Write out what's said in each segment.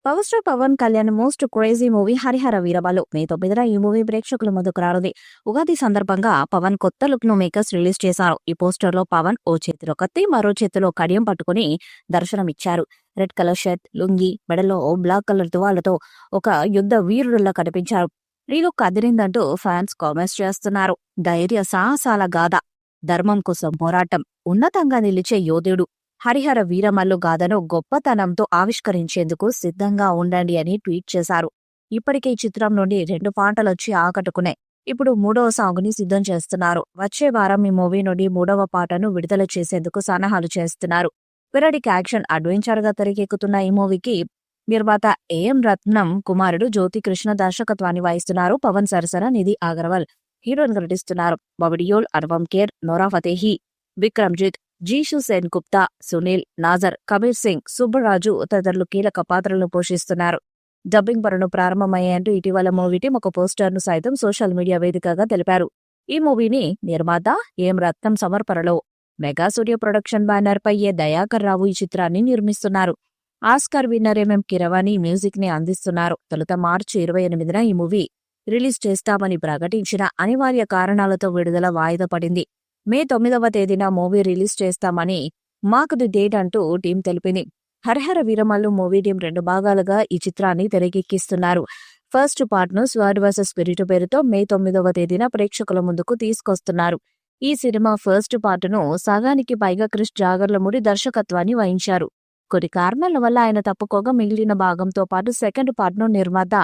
Power star Pawan Kalyan most crazy movie Harihara Veerabalu May 9న ఈ movie ప్రేక్షకుల ముందుకు రానుంది. ఉగాది సందర్భంగా పవన్ కొత్త లుక్ ను మేకర్స్ రిలీజ్ చేశారు. ఈ పోస్టర్ లో పవన్ ఓ చేతిలో కత్తి మరో చేతిలో కడియం పట్టుకుని దర్శనమిచ్చారు. రెడ్ కలర్ షర్ట్, లుంగి, మెడలో బ్లాక్ కలర్ తువాలతో ఒక యుద్ధ వీరుడిలా కనిపించారు. ఈ లుక్ అదిరిందంటూ ఫ్యాన్స్ కామెంట్స్ చేస్తున్నారు. ధైర్య సాహసాల గాథ, ధర్మం కోసం పోరాటం, ఉన్నతంగా నిలిచే యోధుడు, హరిహర వీరమల్లు గాథను గొప్పతనంతో ఆవిష్కరించేందుకు సిద్ధంగా ఉండండి అని ట్వీట్ చేశారు. ఇప్పటికే ఈ చిత్రం నుండి 2 పాటలొచ్చి ఆకట్టుకున్నాయి. ఇప్పుడు 3వ సాంగ్ని సిద్ధం చేస్తున్నారు. వచ్చే వారం ఈ మూవీ నుండి 3వ పాటను విడుదల చేసేందుకు సన్నాహాలు చేస్తున్నారు. పిరడిక్ యాక్షన్ అడ్వెంచర్ గా తెరకెక్కుతున్న ఈ మూవీకి నిర్మాత ఏఎం రత్నం కుమారుడు జ్యోతి కృష్ణ దర్శకత్వాన్ని వహిస్తున్నారు. పవన్ సరసన నిధి అగర్వాల్ హీరోయిన్ గా నటిస్తున్నారు. బాబీ డియోల్, అనుపమ్ ఖేర్, నోరా ఫతేహి, విక్రమ్జిత్, జీషు సేన్ గుప్తా, సునీల్, నాజర్, కబీర్ సింగ్, సుబ్బరాజు తదితరులు కీలక పాత్రలను పోషిస్తున్నారు. డబ్బింగ్ పనులు ప్రారంభమయ్యాయంటూ ఇటీవల మూవీ టీం ఒక పోస్టర్ను సైతం సోషల్ మీడియా వేదికగా తెలిపారు. ఈ మూవీని నిర్మాత ఏం రత్నం సమర్పణలో మెగా స్టూడియో ప్రొడక్షన్ బ్యానర్ పై ఏ దయాకర్ రావు ఈ చిత్రాన్ని నిర్మిస్తున్నారు. Oscar winner MM Keeravani music ని అందిస్తున్నారు. తొలుత మార్చి 28న ఈ మూవీ రిలీజ్ చేస్తామని ప్రకటించిన అనివార్య కారణాలతో విడుదల వాయిదా పడింది. మే 9వ తేదీన మూవీ రిలీజ్ చేస్తామని మాకు ది డేట్ అంటూ టీం తెలిపింది. హరిహర వీరమల్లు మూవీ టీం 2 భాగాలుగా ఈ చిత్రాన్ని తెరకెక్కిస్తున్నారు. ఫస్ట్ పార్ట్ ను స్వర్డ్ వర్సెస్ స్పిరిట్ పేరుతో మే 9వ తేదీన ప్రేక్షకుల ముందుకు తీసుకొస్తున్నారు. ఈ సినిమా ఫస్ట్ పార్ట్ ను సగానికి పైగా క్రిష్ జాగర్లమూడి దర్శకత్వాన్ని వహించారు. కొన్ని కారణాల వల్ల ఆయన తప్పుకోగా మిగిలిన భాగంతో పాటు సెకండ్ పార్ట్ ను నిర్మాత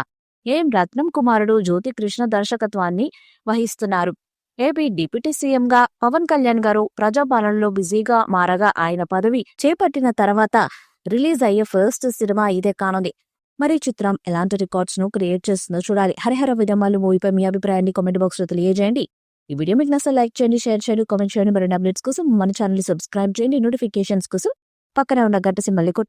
ఏం రత్నం కుమారుడు జ్యోతి కృష్ణ దర్శకత్వాన్ని వహిస్తున్నారు. ఏపీ డిప్యూటీ సీఎంగా పవన్ కళ్యాణ్ గారు ప్రజాపాలనలో బిజీగా మారగా ఆయన పదవి చేపట్టిన తర్వాత రిలీజ్ అయ్యే ఫస్ట్ సినిమా ఇదే కానుంది. మరి చిత్రం ఎలాంటి రికార్డ్స్ ను క్రియేట్ చేస్తుందో చూడాలి. హరిహర వీరమల్లు మూవీపై మీ అభిప్రాయాన్ని కామెంట్ బాక్స్ లో తెలియజేయండి. ఈ వీడియో మీకు నచ్చితే లైక్ చేయండి, షేర్ చేయండి, కామెంట్ చేయండి. మరిన్ని అప్డేట్స్ కోసం మన ఛానల్ సబ్స్క్రైబ్ చేయండి. నోటిఫికేషన్స్ కోసం పక్కనే ఉన్న గంట సింబల్ ని